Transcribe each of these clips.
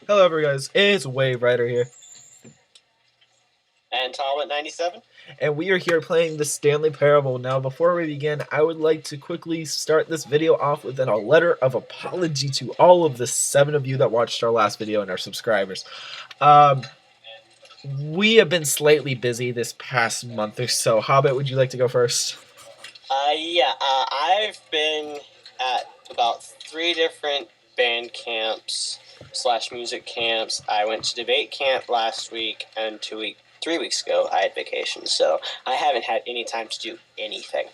Hello, everyone, guys. It's Wave Rider here, And Tom at 97? and we are here playing the Stanley Parable. Now, before we begin, I would like to quickly start this video off with a letter of apology to all of the 7 of you that watched our last video and our subscribers. We have been slightly busy this past month or so. Hobbit, would you like to go first? I've been at about 3 different band camps / music camps. I went to debate camp last week, and 3 weeks ago I had vacation, so I haven't had any time to do anything.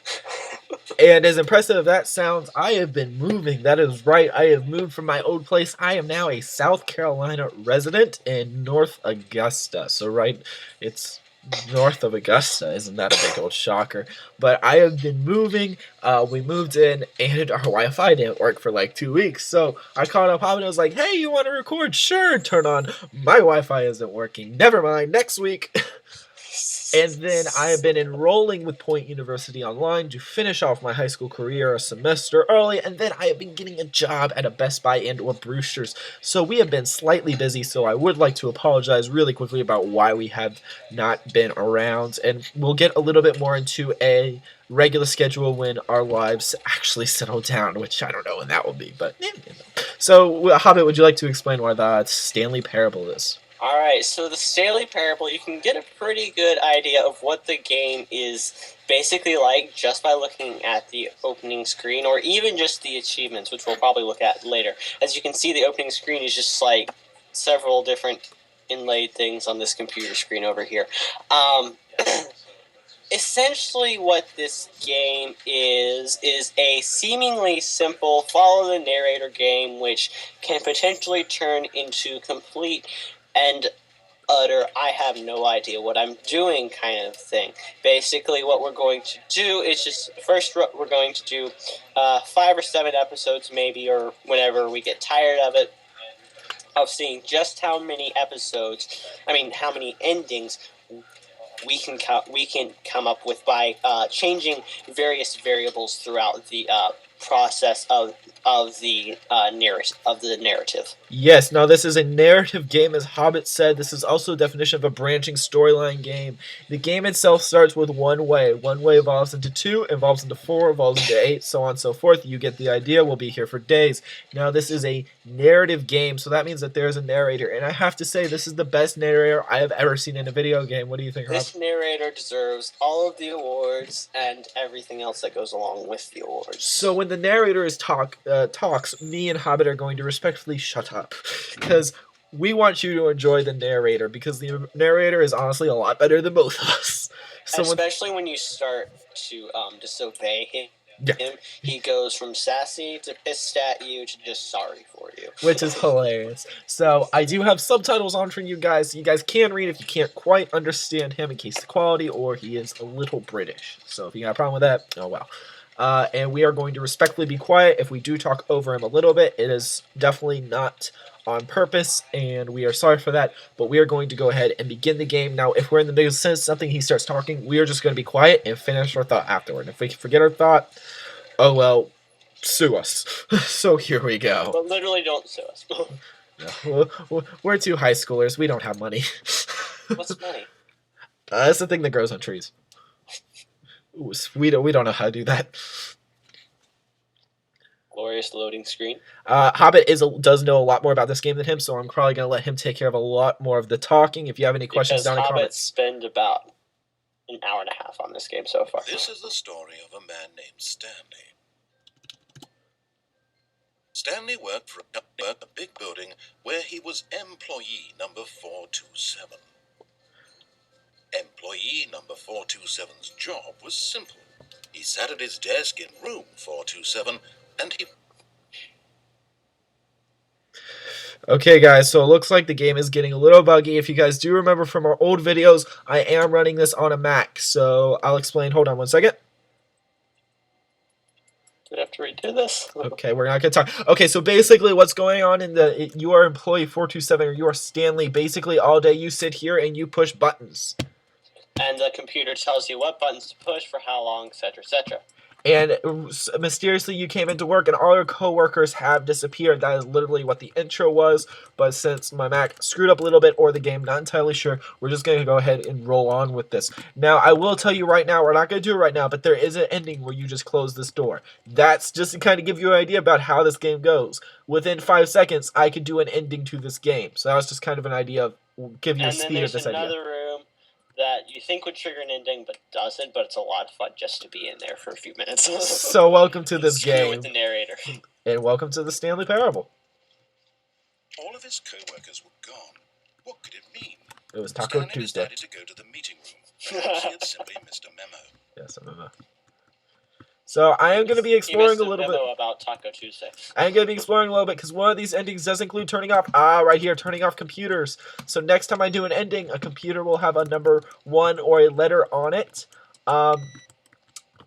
And as impressive as that sounds, I have been moving. That is right. I have moved from my old place. I am now a South Carolina resident in North Augusta. So, right, it's north of Augusta. Isn't that a big old shocker? But I have been moving. We moved in, and our Wi-Fi didn't work for like 2 weeks. So I called up Hobbit and I was like, hey, you want to record? Sure, turn on. My Wi-Fi isn't working. Never mind, next week. And then I have been enrolling with Point University Online to finish off my high school career a semester early, and then I have been getting a job at a Best Buy and or Brewster's. So we have been slightly busy, so I would like to apologize really quickly about why we have not been around, and we'll get a little bit more into a regular schedule when our lives actually settle down, which I don't know when that will be, but So, Hobbit, would you like to explain why the Stanley Parable is? Alright, so the Stanley Parable, you can get a pretty good idea of what the game is basically like just by looking at the opening screen, or even just the achievements, which we'll probably look at later. As you can see, the opening screen is just like several different inlaid things on this computer screen over here. Essentially what this game is a seemingly simple follow-the-narrator game which can potentially turn into complete and utter, I have no idea what I'm doing kind of thing. Basically, what we're going to do is just, first we're going to do 5 or 7 episodes maybe, or whenever we get tired of it, of seeing just how many how many endings we can come up with by changing various variables throughout the process of the narrative. Yes, now this is a narrative game, as Hobbit said. This is also a definition of a branching storyline game. The game itself starts with one way. One way evolves into 2, evolves into 4, evolves into 8, so on and so forth. You get the idea. We'll be here for days. Now, this is a narrative game, so that means that there's a narrator. And I have to say, this is the best narrator I have ever seen in a video game. What do you think, Hobbit? This narrator deserves all of the awards and everything else that goes along with the awards. So when the narrator talks, me and Hobbit are going to respectfully shut up, because we want you to enjoy the narrator, because the narrator is honestly a lot better than both of us. So especially when you start to disobey him. Yeah. He goes from sassy to pissed at you to just sorry for you. Which is hilarious. So I do have subtitles on for you guys. So you guys can read if you can't quite understand him in case the quality, or he is a little British. So if you got a problem with that, oh well. And we are going to respectfully be quiet. If we do talk over him a little bit, it is definitely not on purpose, and we are sorry for that, but we are going to go ahead and begin the game. Now, if we're in the middle of something, he starts talking, we are just going to be quiet and finish our thought afterward. If we forget our thought, oh well, sue us. So here we go. But literally don't sue us. No, we're 2 high schoolers. We don't have money. What's money? It's the thing that grows on trees. Ooh, we don't know how to do that. Glorious loading screen. Hobbit does know a lot more about this game than him, so I'm probably going to let him take care of a lot more of the talking. If you have any questions down in the comments. Spend about an hour and a half on this game so far. This is the story of a man named Stanley. Stanley worked for a big building where he was employee number 427. Employee number 427's job was simple. He sat at his desk in room 427 and he... Okay guys, so it looks like the game is getting a little buggy. If you guys do remember from our old videos, I am running this on a Mac, so I'll explain. Hold on one second. Do we have to redo this? Okay, we're not going to talk. Okay, so basically what's going on in you are employee 427, or you are Stanley. Basically all day you sit here and you push buttons. And the computer tells you what buttons to push for how long, etc., etc. and mysteriously you came into work and all your coworkers have disappeared. That is literally what the intro was, but since my Mac screwed up a little bit, or the game, not entirely sure, we're just going to go ahead and roll on with this. Now, I will tell you right now, we're not going to do it right now, but there is an ending where you just close this door. That's just to kind of give you an idea about how this game goes. Within 5 seconds, I could do an ending to this game. So that was just kind of an idea of, give you a speed of this idea. And then there's another room that you think would trigger an ending, but doesn't. But it's a lot of fun just to be in there for a few minutes. So welcome to this game, with the narrator, and welcome to the Stanley Parable. All of his co-workers were gone. What could it mean? It was Taco Stanley Tuesday. decided to go to the meeting room. Perhaps he had simply missed a memo. Yes, a memo. So I am going to be exploring a little bit about Taco Tuesday. I am going to be exploring a little bit because one of these endings does include turning off, right here, turning off computers. So next time I do an ending, a computer will have a number 1 or a letter on it.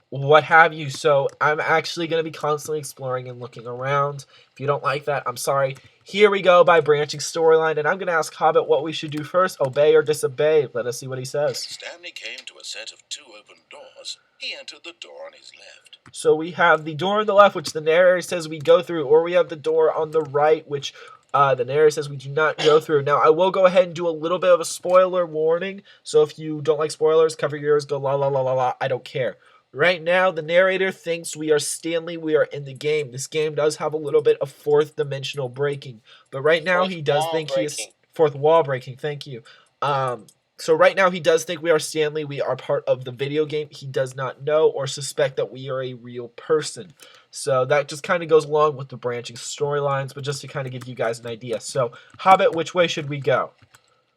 What have you. So I'm actually going to be constantly exploring and looking around. If you don't like that, I'm sorry. Here we go by branching storyline, and I'm going to ask Hobbit what we should do first, obey or disobey. Let us see what he says. Stanley came to a set of 2 open doors. He entered the door on his left. So we have the door on the left, which the narrator says we go through, or we have the door on the right, which the narrator says we do not go through. Now, I will go ahead and do a little bit of a spoiler warning, so if you don't like spoilers, cover your ears, go la la la la la, I don't care. Right now, the narrator thinks we are Stanley, we are in the game. This game does have a little bit of 4th dimensional breaking, but right now he does think he is 4th wall breaking, thank you. So right now he does think we are Stanley, we are part of the video game. He does not know or suspect that we are a real person. So that just kind of goes along with the branching storylines, but just to kind of give you guys an idea. So, Hobbit, which way should we go?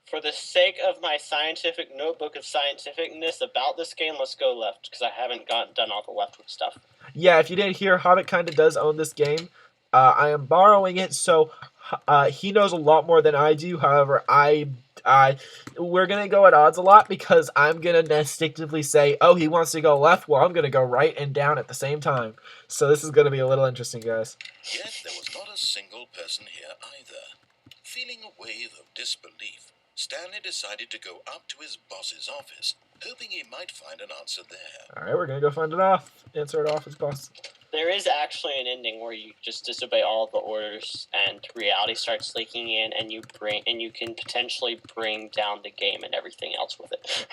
For the sake of my scientific notebook of scientificness about this game, let's go left, because I haven't done all the leftward stuff. Yeah, if you didn't hear, Hobbit kind of does own this game. I am borrowing it, so he knows a lot more than I do. However, we're going to go at odds a lot because I'm going to instinctively say, oh, he wants to go left, well, I'm going to go right and down at the same time. So this is going to be a little interesting, guys. Yet there was not a single person here either. Feeling a wave of disbelief, Stanley decided to go up to his boss's office, hoping he might find an answer there. Alright, we're going to go find it off. Answer it off his boss. There is actually an ending where you just disobey all of the orders and reality starts leaking in, and you can potentially bring down the game and everything else with it.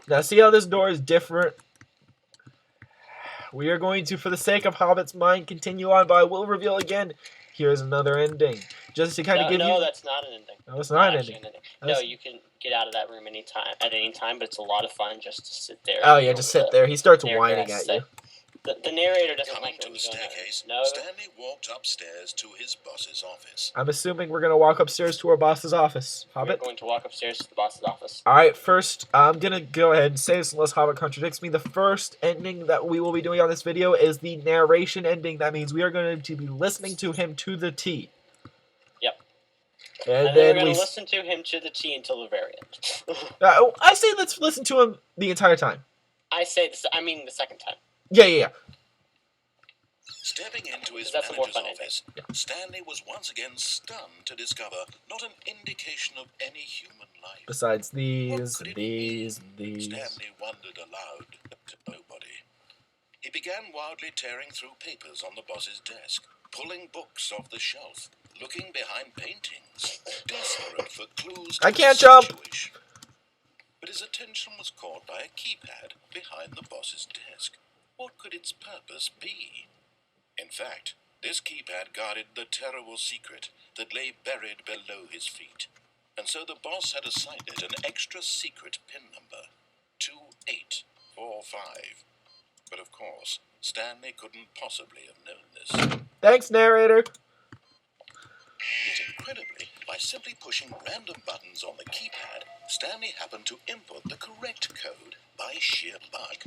Now see how this door is different? We are going to, for the sake of Hobbit's mind, continue on, but I will reveal again, here's another ending. Just to kind of give you... No, that's not an ending. No, it's not an ending. No, you can get out of that room at any time, but it's a lot of fun just to sit there. Oh yeah, just sit there. He starts whining at you. The narrator doesn't Coming like to the staircase, No. Stanley walked upstairs to his boss's office. I'm assuming we're going to walk upstairs to our boss's office. Hobbit? We're going to walk upstairs to the boss's office. Alright, first, I'm going to go ahead and say this unless Hobbit contradicts me. The first ending that we will be doing on this video is the narration ending. That means we are going to be listening to him to the T. Yep. And then we're going to listen to him to the T until the very end. I say let's listen to him the entire time. I mean the second time. Yeah. Stepping into his manager's office, Stanley was once again stunned to discover not an indication of any human life. Besides these. Stanley wondered aloud to nobody. He began wildly tearing through papers on the boss's desk, pulling books off the shelf, looking behind paintings, desperate for clues. I can't jump! But his attention was caught by a keypad behind the boss's desk. What could its purpose be? In fact, this keypad guarded the terrible secret that lay buried below his feet. And so the boss had assigned it an extra secret pin number, 2845. But of course, Stanley couldn't possibly have known this. Thanks, narrator. Yet incredibly, by simply pushing random buttons on the keypad, Stanley happened to input the correct code by sheer luck.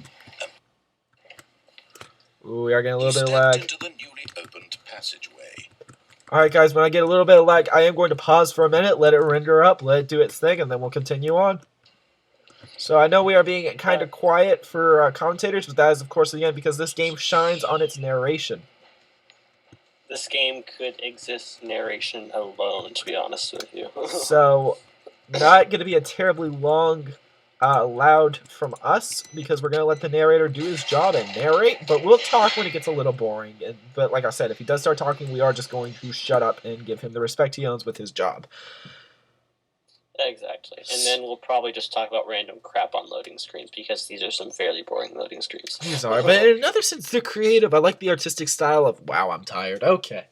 Ooh, we are getting a little bit of lag. lag. Into the newly opened passageway. Alright guys, when I get a little bit of lag, I am going to pause for a minute, let it render up, let it do its thing, and then we'll continue on. So I know we are being kind of quiet for commentators, but that is of course again because this game shines on its narration. This game could exist narration alone, to be honest with you. So, not going to be a terribly long loud from us because we're going to let the narrator do his job and narrate, but we'll talk when it gets a little boring. But like I said, if he does start talking, we are just going to shut up and give him the respect he owns with his job. Exactly. And then we'll probably just talk about random crap on loading screens because these are some fairly boring loading screens. These are, but in another sense, they're creative. I like the artistic style of, wow, I'm tired. Okay.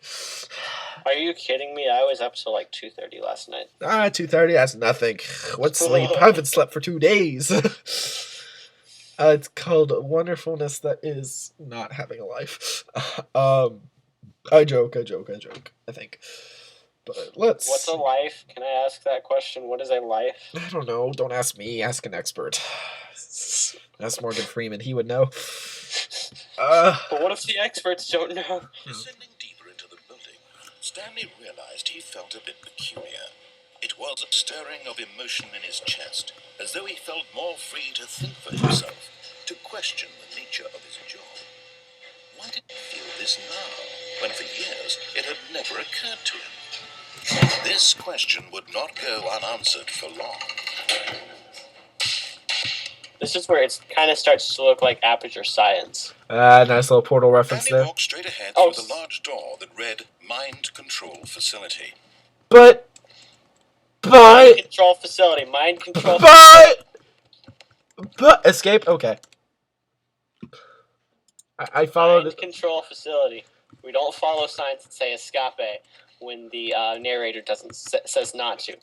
Are you kidding me? I was up till like 2:30 last night. 2:30, that's nothing. What sleep? I haven't slept for 2 days. It's called wonderfulness that is not having a life. I joke, I think. But let's... What's a life? Can I ask that question? What is a life? I don't know. Don't ask me. Ask an expert. Ask Morgan Freeman. He would know. But what if the experts don't know? Descending deeper into the building, Stanley realized he felt a bit peculiar. It was a stirring of emotion in his chest, as though he felt more free to think for himself, to question the nature of his job. Why did he feel this now, when for years it had never occurred to him? This question would not go unanswered for long. This is where it kind of starts to look like Aperture Science. Nice little portal reference Stanley there. walked straight ahead through the large door that read Mind Control Facility. But Mind control facility. Mind control facility. But escape? Okay. I followed... Mind control facility. We don't follow signs that say escape when the narrator says not to.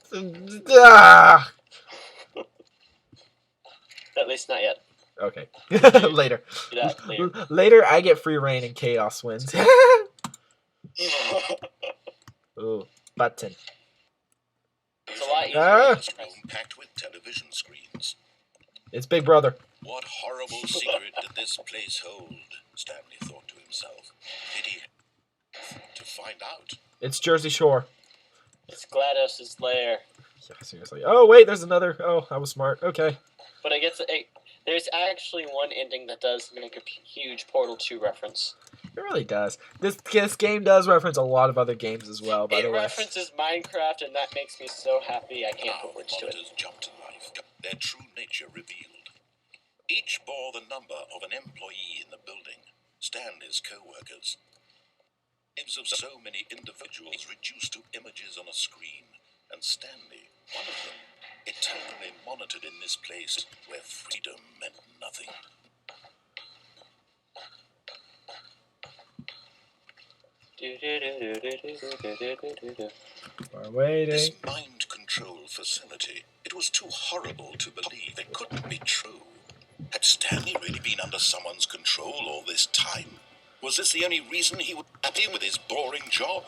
At least not yet. Okay. Later. Yeah, later. Later, I get free reign and chaos wins. Ooh, button. It's a lot easier. Packed with television screens. It's Big Brother. What horrible secret did this place hold? Stanley thought to himself. Did he to find out? It's Jersey Shore. It's GLaDOS' lair. Yeah, seriously. Oh, wait, there's another. Oh, I was smart. Okay. But I guess there's actually one ending that does make a huge Portal 2 reference. It really does. This game does reference a lot of other games as well, by the way. It references Minecraft, and that makes me so happy I can't put words to it. Jumped to life, their true nature revealed. Each bore the number of an employee in the building, Stanley's co-workers. Names of so many individuals reduced to images on a screen, and Stanley, one of them, eternally monitored in this place where freedom meant nothing. We're waiting. This mind control facility, it was too horrible to believe. It couldn't be true. Had Stanley really been under someone's control all this time? Was this the only reason he was happy with his boring job?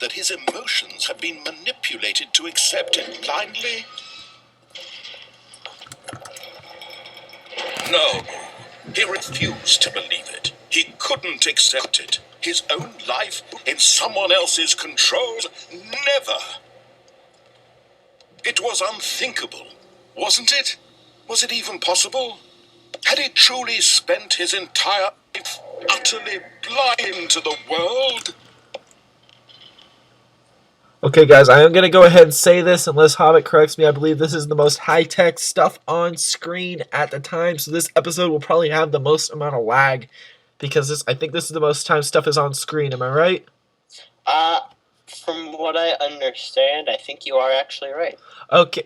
That his emotions had been manipulated to accept it blindly? No, he refused to believe it. He couldn't accept it. His own life in someone else's control? Never. It was unthinkable, wasn't it? Was it even possible? Had he truly spent his entire life utterly blind to the world? Okay, guys, I am going to go ahead and say this, unless Hobbit corrects me. I believe this is the most high-tech stuff on screen at the time, so this episode will probably have the most amount of lag, because I think this is the most time stuff is on screen. Am I right? From what I understand, I think you are actually right. Okay,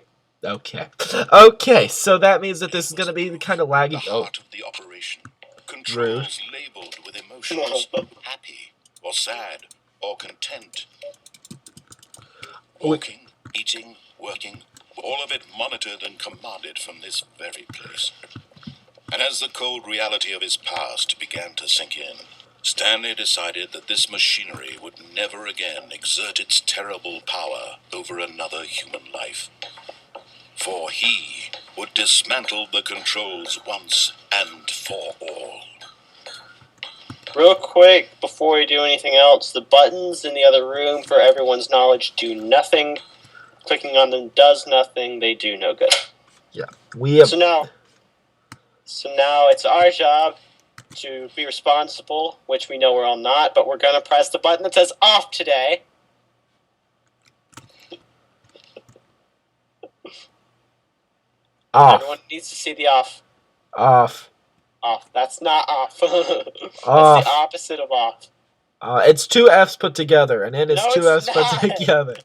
so that means that this is going to be kind of laggy. The heart of the operation. Controls labeled with emotions, happy, or sad, or content. Walking, eating, working, all of it monitored and commanded from this very place. And as the cold reality of his past began to sink in, Stanley decided that this machinery would never again exert its terrible power over another human life. For he would dismantle the controls once and for all. Real quick, before we do anything else, the buttons in the other room, for everyone's knowledge, do nothing. Clicking on them does nothing. They do no good. Yeah. We have... So now it's our job to be responsible, which we know we're all not, but we're going to press the button that says off today. Everyone Off. needs to see the off. Off. Off. That's not off. That's Off. the opposite of off. It's two F's put together, and then it's No, two it's F's put not. together.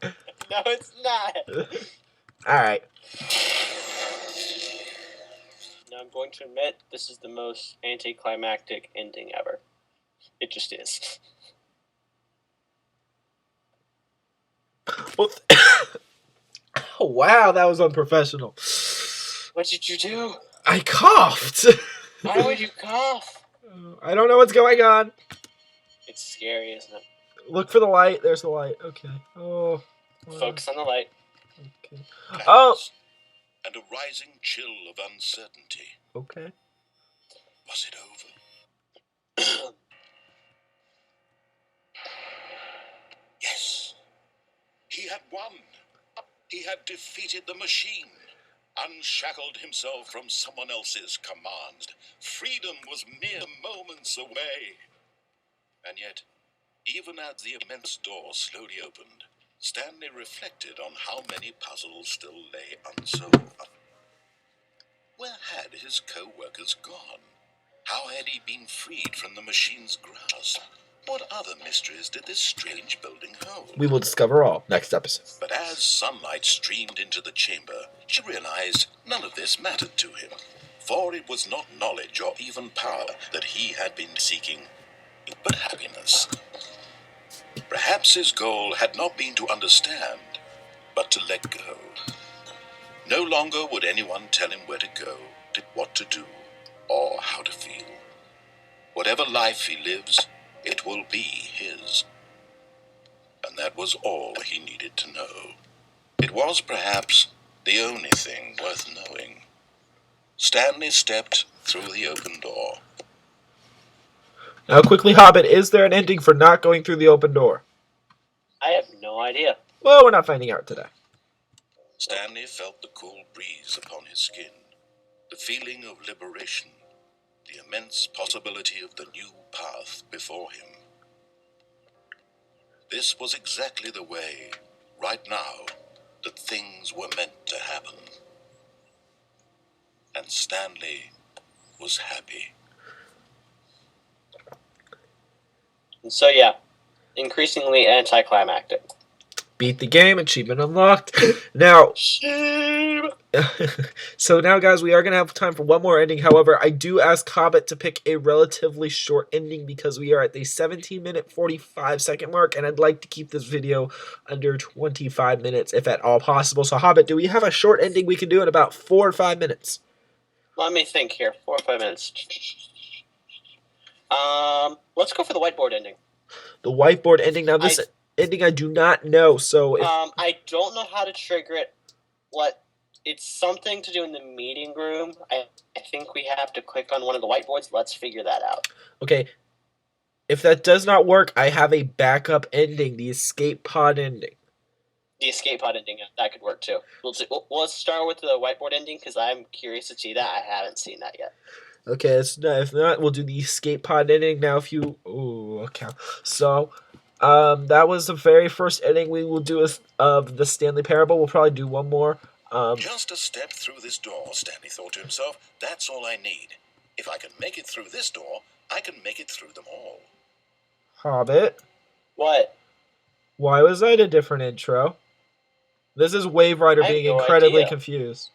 No, it's not. Alright. Now I'm going to admit this is the most anticlimactic ending ever. It just is. Well, oh, wow, that was unprofessional. What did you do? I coughed. Why would you cough? I don't know what's going on. It's scary, isn't it? Look for the light. There's the light. Okay. Oh. Focus on the light. Okay. Oh. And a rising chill of uncertainty. Okay. Was it over? Yes. He had won. He had defeated the machine. Unshackled himself from someone else's commands. Freedom was mere moments away. And yet, even as the immense door slowly opened, Stanley reflected on how many puzzles still lay unsolved. Where had his co-workers gone? How had he been freed from the machine's grasp? What other mysteries did this strange building hold? We will discover all next episode. But as sunlight streamed into the chamber, she realized none of this mattered to him. For it was not knowledge or even power that he had been seeking, but happiness. Perhaps his goal had not been to understand, but to let go. No longer would anyone tell him where to go, what to do, or how to feel. Whatever life he lives, it will be his. And that was all he needed to know. It was perhaps the only thing worth knowing. Stanley stepped through the open door. Now, quickly, Hobbit, is there an ending for not going through the open door? I have no idea. Well, we're not finding out today. Stanley felt the cool breeze upon his skin, the feeling of liberation, the immense possibility of the new path before him. This was exactly the way, right now, that things were meant to happen. And Stanley was happy. And so, yeah, increasingly anticlimactic. Beat the game, achievement unlocked. Now, Shame. so now, guys, we are going to have time for one more ending. However, I do ask Hobbit to pick a relatively short ending because we are at the 17-minute, 45-second mark, and I'd like to keep this video under 25 minutes, if at all possible. So, Hobbit, do we have a short ending we can do in about 4 or 5 minutes? Let me think here. 4 or 5 minutes. Let's go for the whiteboard ending. The whiteboard ending. Now, this ending I do not know, so if... I don't know how to trigger it. It's something to do in the meeting room. I think we have to click on one of the whiteboards. Let's figure that out. Okay. If that does not work, I have a backup ending, the escape pod ending. The escape pod ending, that could work too. Let's start with the whiteboard ending because I'm curious to see that. I haven't seen that yet. Okay, if not, we'll do the escape pod ending. Now, if you... Ooh, okay. So, that was the very first ending we will do of the Stanley Parable. We'll probably do one more. Just a step through this door, Stanley thought to himself. That's all I need. If I can make it through this door, I can make it through them all. Hobbit? What? Why was that a different intro? This is Wave Rider being incredibly confused.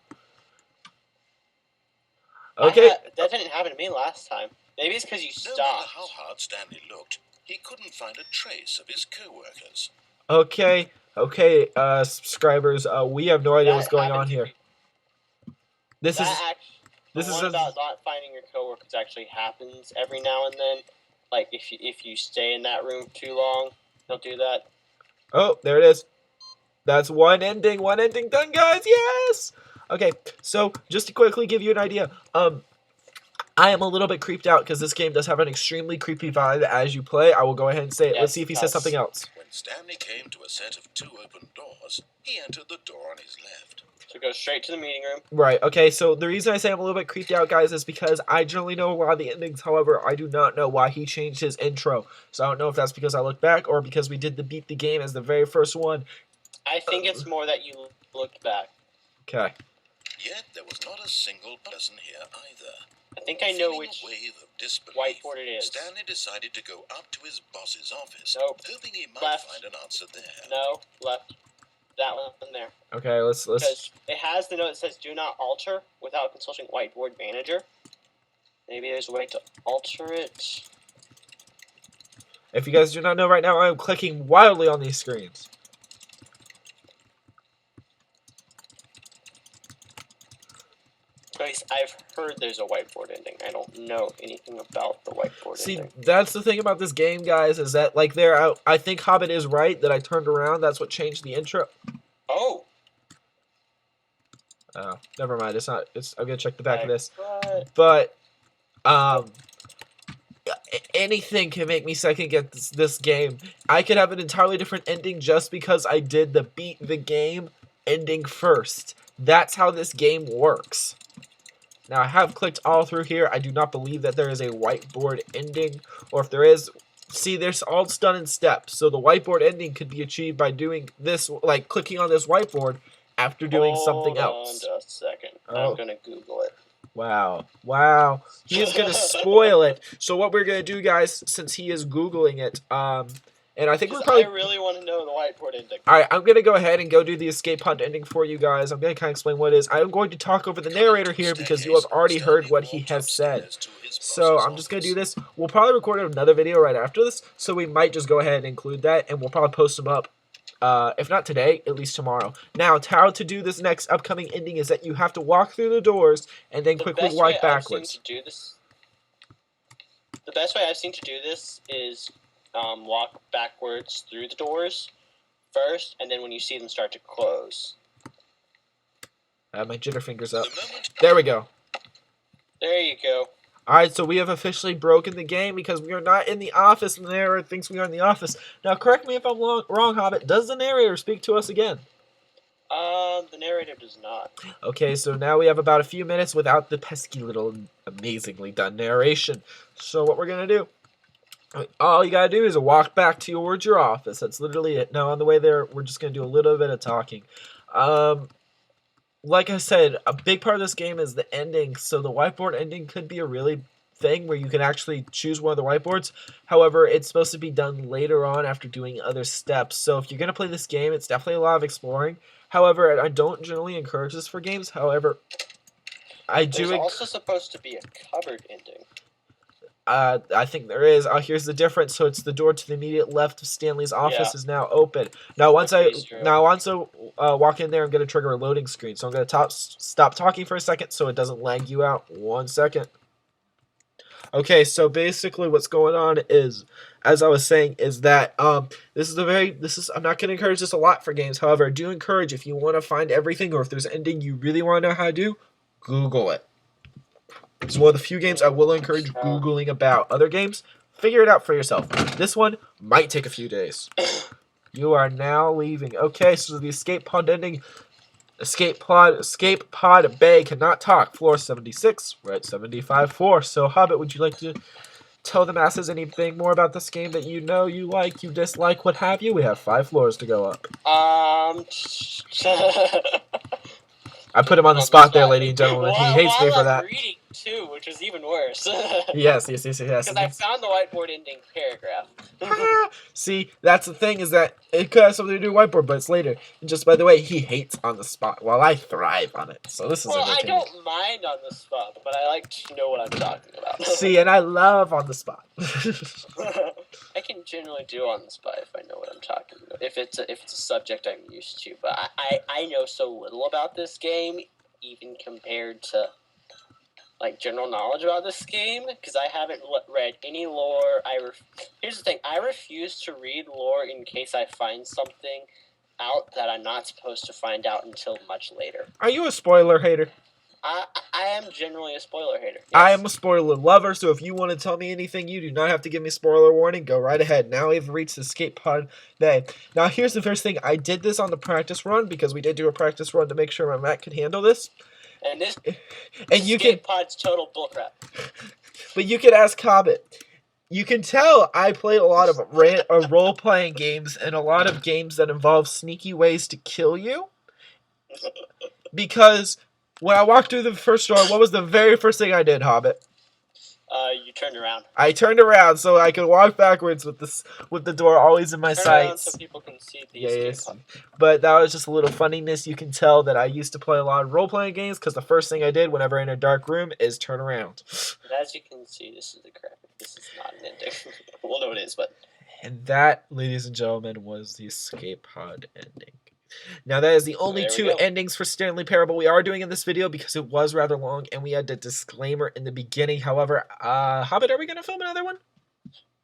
Okay. That didn't happen to me last time. Maybe it's because you stopped. No matter how hard Stanley looked, he couldn't find a trace of his co-workers. Okay, subscribers, we have no idea what's going on here. This is about not finding your coworkers actually happens every now and then. Like if you stay in that room too long, they'll do that. Oh, there it is. That's one ending done, guys. Yes. Okay, so just to quickly give you an idea, I am a little bit creeped out because this game does have an extremely creepy vibe as you play. I will go ahead and say it. Let's see if he says something else. When Stanley came to a set of 2 open doors, he entered the door on his left. So go straight to the meeting room. Right, okay, so the reason I say I'm a little bit creeped out, guys, is because I generally know a lot of the endings. However, I do not know why he changed his intro. So I don't know if that's because I looked back or because we did the beat the game as the very first one. I think it's more that you looked back. Okay. Yet there was not a single person here either. I think I know Feeling which a wave of disbelief, whiteboard it is. Stanley decided to go up to his boss's office, Nope. hoping he might Left. find an answer there. No, left. That one there. Okay, let's. Because it has the note that says "Do not alter" without consulting Whiteboard Manager. Maybe there's a way to alter it. If you guys do not know right now, I'm clicking wildly on these screens. Guys, I've heard there's a whiteboard ending. I don't know anything about the whiteboard ending. See, that's the thing about this game, guys, is that like I think Hobbit is right that I turned around. That's what changed the intro. Oh. Oh, never mind. It's not. I'm gonna check the back of this. But But anything can make me second guess this game. I could have an entirely different ending just because I did the beat the game ending first. That's how this game works. Now, I have clicked all through here. I do not believe that there is a whiteboard ending, or if there is, see, there's all done in steps. So the whiteboard ending could be achieved by doing this, like clicking on this whiteboard after doing something else. Hold on just a second. Oh. I'm gonna Google it. Wow. He is going to spoil it. So what we're going to do, guys, since he is Googling it, and I think we're probably... I really want to know the whiteboard ending. Alright, I'm going to go ahead and go do the escape pod ending for you guys. I'm going to kind of explain what it is. I'm going to talk over the narrator here because you have already heard what he has said. So I'm just going to do this. We'll probably record another video right after this, so we might just go ahead and include that, and we'll probably post them up. If not today, at least tomorrow. Now, how to do this next upcoming ending is that you have to walk through the doors and then quickly walk backwards. The best way I've seen to do this is walk backwards through the doors first, and then when you see them start to close. My jitter finger's up. There we go. There you go. Alright, so we have officially broken the game because we are not in the office and the narrator thinks we are in the office. Now, correct me if I'm wrong, Hobbit. Does the narrator speak to us again? The narrator does not. Okay, so now we have about a few minutes without the pesky little amazingly done narration. So what we're going to do, all you got to do is walk back towards your office. That's literally it. Now, on the way there, we're just going to do a little bit of talking. Like I said, a big part of this game is the ending, so the whiteboard ending could be a really thing where you can actually choose one of the whiteboards. However, it's supposed to be done later on after doing other steps. So if you're going to play this game, it's definitely a lot of exploring. However, I don't generally encourage this for games. However, There's also supposed to be a cupboard ending. I think there is. Here's the difference. So it's the door to the immediate left of Stanley's office is now open. Now once I walk in there, I'm gonna trigger a loading screen. So I'm gonna stop talking for a second so it doesn't lag you out. 1 second. Okay, so basically what's going on is, as I was saying, is that I'm not gonna encourage this a lot for games. However, I do encourage if you want to find everything or if there's an ending you really want to know how to do, Google it. It's one of the few games I will encourage Googling about. Other games, figure it out for yourself. This one might take a few days. You are now leaving. Okay, so the escape pod ending. Escape pod bay cannot talk. Floor 76. We're at 75-4. So, Hobbit, would you like to tell the masses anything more about this game that you know, you like, you dislike, what have you? We have 5 floors to go up. I put him on the spot there, ladies and gentlemen. He hates me for that. Reading too, which is even worse. Yes. Because I found the whiteboard ending paragraph. See, that's the thing, is that it could have something to do with whiteboard, but it's later. And just by the way, he hates on the spot, while I thrive on it. So this is entertaining. I don't mind on the spot, but I like to know what I'm talking about. See, and I love on the spot. I can generally do on the spot if I know what I'm talking about. If it's a subject I'm used to, but I know so little about this game, even compared to like general knowledge about this game, because I haven't read any lore. Here's the thing: I refuse to read lore in case I find something out that I'm not supposed to find out until much later. Are you a spoiler hater? I am generally a spoiler hater. Yes. I am a spoiler lover, so if you want to tell me anything, you do not have to give me spoiler warning. Go right ahead. Now we've reached the escape pod day. Now here's the first thing. I did this on the practice run because we did do a practice run to make sure my Mac could handle this. And this escape pod's total bullcrap. But you could ask Hobbit. You can tell I played a lot of role-playing games and a lot of games that involve sneaky ways to kill you. Because When I walked through the first door, what was the very first thing I did, Hobbit? You turned around. I turned around so I could walk backwards with the door always in my Turn around sights. so people can see the Yes, escape pod. but that was just a little funniness. You can tell that I used to play a lot of role-playing games because the first thing I did whenever in a dark room is turn around. And as you can see, this is the crap. This is not an ending. Well, no, it is, but... And that, ladies and gentlemen, was the escape pod ending. Now, that is the only There we two go. endings for Stanley Parable we are doing in this video because it was rather long and we had a disclaimer in the beginning. However, Hobbit, are we going to film another one?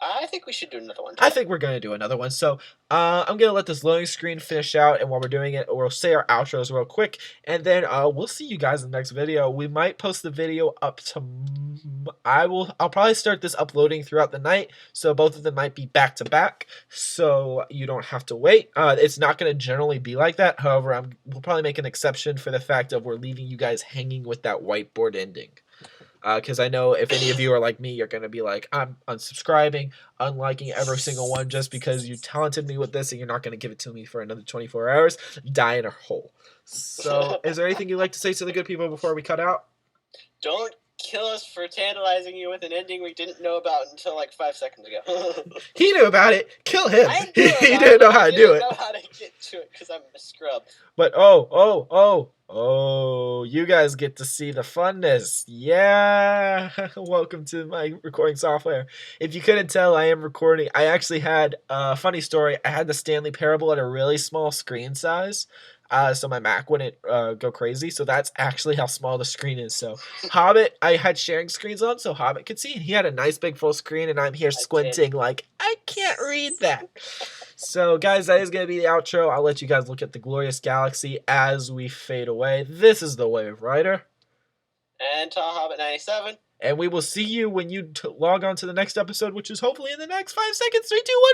I think we should do another one. I think we're going to do another one. So I'm going to let this loading screen finish out. And while we're doing it, we'll say our outros real quick. And then we'll see you guys in the next video. We might post the video up to... I'll probably start this uploading throughout the night. So both of them might be back to back. So you don't have to wait. It's not going to generally be like that. However, we'll probably make an exception for the fact of we're leaving you guys hanging with that whiteboard ending. Because I know if any of you are like me, you're going to be like, I'm unsubscribing, unliking every single one just because you talented me with this and you're not going to give it to me for another 24 hours. Die in a hole. So is there anything you'd like to say to the good people before we cut out? Don't kill us for tantalizing you with an ending we didn't know about until like 5 seconds ago. He knew about it. Kill him. I knew He about didn't know how I to do it. didn't know how to get to it because I'm a scrub. But you guys get to see the funness. Yeah. Welcome to my recording software. If you couldn't tell, I am recording. I actually had a funny story. I had the Stanley Parable at a really small screen size. So my Mac wouldn't go crazy. So that's actually how small the screen is. So Hobbit, I had sharing screens on so Hobbit could see. And he had a nice big full screen and I'm here squinting like, I can't read that. So guys, that is going to be the outro. I'll let you guys look at the glorious galaxy as we fade away. This is the Wave Rider. And Tall Hobbit 97. And we will see you when you log on to the next episode, which is hopefully in the next 5 seconds. 3, 2, 1.